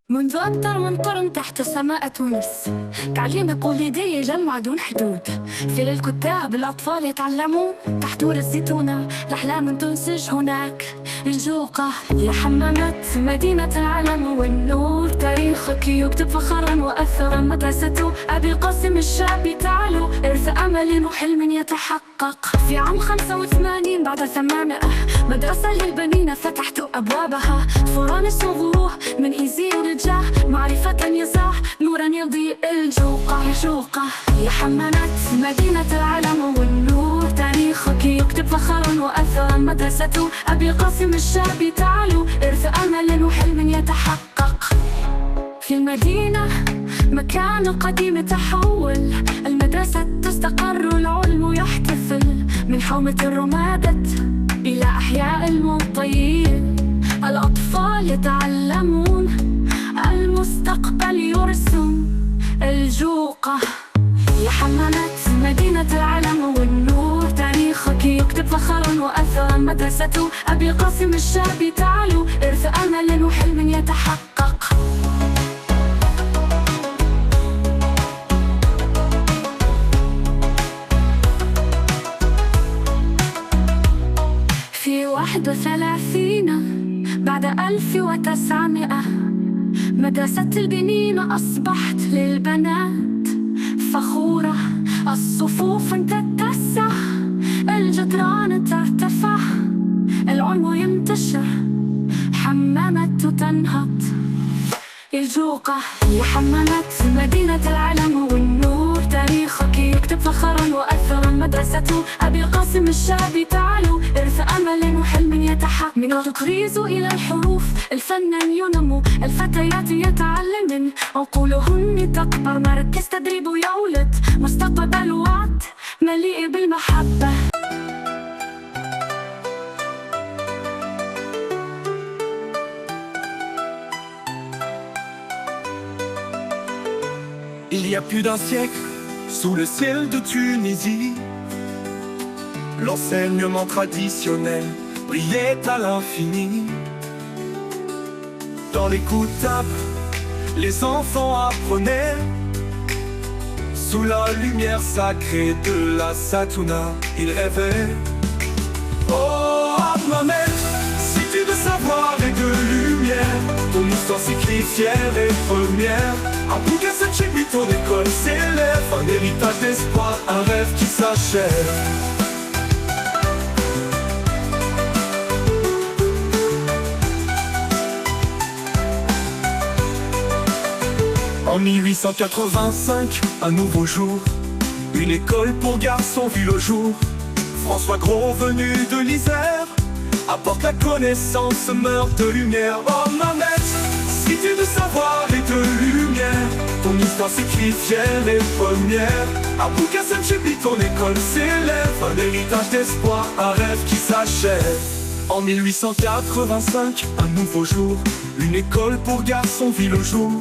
منذ أكثر من قرن تحت سماء تونس تعليم تقليدي يجمع دون حدود. في للكتاب الأطفال يتعلمون تحت نور الزيتونة الأحلام تنسج هناك. الجوقة يا حمامات مدينة العلم والنور، تاريخك يكتب فخرا وأثرا. مدرسة أبي القاسم الشعبي تعالوا، إرث أمل وحلم يتحقق. في عام 85 بعد 800 مدرسة للبنين فتحت أبوابها. فران صغروه من إيزي ورجاه، معرفة يزاح نورا يضيء. الجوقة يا حمامات مدينة العلم والنور، تاريخك يكتب فخرا وأثرا. مدرسة أبي القاسم الشعبي تعالوا، إرث أمل وحلم يتحقق. في المدينة مكان قديم تحول، المدرسة تستقر العلم يحتفل. من حومة الرمادة إلى أحياء المطيين، الأطفال يتعلمون المستقبل يرسم. الجوقة يا حمامات مدينة العلم والنور، تاريخك يكتب فخرا وأثرا. مدرسة أبي القاسم الشعبي تعالوا، إرث أمل وحلم يتحقق. في 31 بعد 1900 مدرسة البنين أصبحت للبنات فخورة. الصفوف تتسع، الجدران ترتفع، العلم ينتشر، حمامات تنهض. الجوقة يا حمامات مدينة العلم والنور، تاريخك يكتب فخرا وأثرا. مدرسة أبي القاسم الشعبي تعالوا، إرث أمل وحلم يتحقق. من التطريز إلى الحروف الفنان ينمو، الفتيات يتعلمن عقولهن تكبر. مركز تدريب يولد مستقبل وعد مليء بالمحبة. Il y a plus d'un siècle, sous le ciel de Tunisie, l'enseignement traditionnel brillait à l'infini. Dans les coups-tapes, les enfants apprenaient, sous la lumière sacrée de la Satouna, ils rêvaient. Oh, Hammamet, cité de savoir et de lumière, ton histoire s'écrit fière et première. Abou Gassem Chebbi, ton école s'élève, un héritage d'espoir, un rêve qui s'achève. En 1885, un nouveau jour, une école pour garçons vit le jour. François Gros, venu de l'Isère, apporte la connaissance, meurt de lumière. Oh Mamet, cité de savoir et de lumière, ton histoire s'écrit fière et première. Abou Gassem Chebbi, ton école s'élève, un héritage d'espoir, un rêve qui s'achève. En 1885, un nouveau jour, une école pour garçons vit le jour.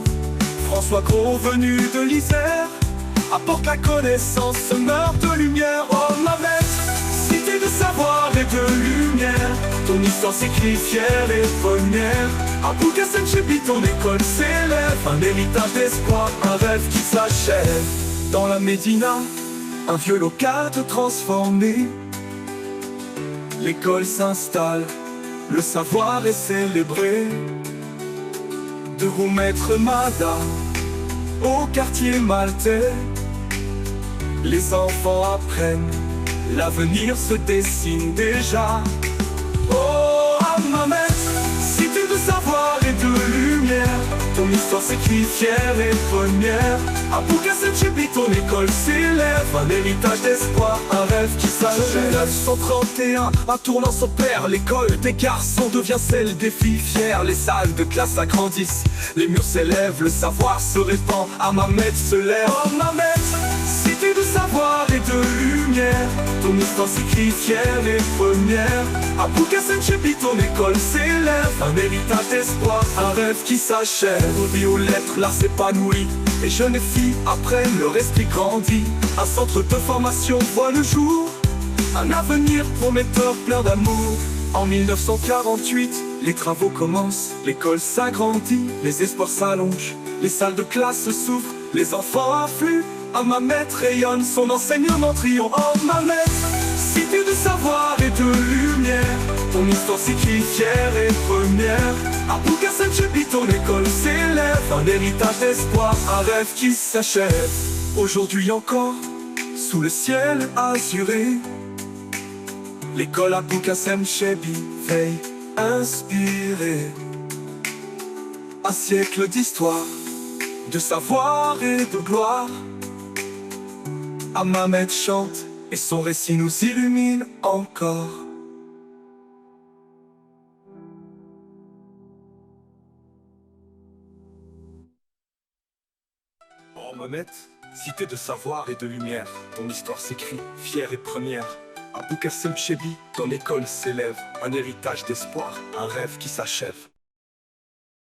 François Gros, venu de l'Isère, apporte la connaissance, meurt de lumière. Oh Mamet, cité de savoir et de lumière, ton histoire s'écrit fière et première. Abou Gassem Chebbi, ton école s'élève, un héritage d'espoir, un rêve qui s'achève. Dans la Médina, un vieux local transformé, l'école s'installe, le savoir est célébré. De Roumaître Mada au quartier maltais, les enfants apprennent, l'avenir se dessine déjà. Oh Hammamet, cité de savoir et de lumière, ton histoire s'écrit fière et première. Abou Gassem Chebbi, ton école s'élève, un héritage d'espoir, un rêve qui s'achève. 1931, un tournant s'opère, l'école des garçons devient celle des filles fières. Les salles de classe s'agrandissent, les murs s'élèvent, le savoir se répand, Hammamet se lève. Oh Mamet, cité de savoir et de lumière, ton histoire s'écrit fière et première. Abou Gassem Chebbi, ton école s'élève, un héritage d'espoir, un rêve qui s'achève. Vie aux lettres, l'art s'épanouit, et jeunes et filles apprennent, leur esprit grandit. Un centre de formation voit le jour, un avenir prometteur plein d'amour. En 1948, Les travaux commencent, l'école s'agrandit, les espoirs s'allongent, les salles de classe s'ouvrent, les enfants affluent. Hammamet rayonne, son enseignement triomphe. Hammamet, cité de savoir et de lumière, ton histoire s'écrit fière et première. À Abou Qassem Chebi, ton école s'élève, un héritage d'espoir, un rêve qui s'achève. Aujourd'hui encore, sous le ciel azuré, l'école Abou Qassem Chebi veille inspirée. Un siècle d'histoire, de savoir et de gloire. Hammamet chante et son récit nous illumine encore. Hammamet, cité de savoir et de lumière, ton histoire s'écrit fière et première. Abou Qassem Chebi, ton école s'élève, un héritage d'espoir, un rêve qui s'achève.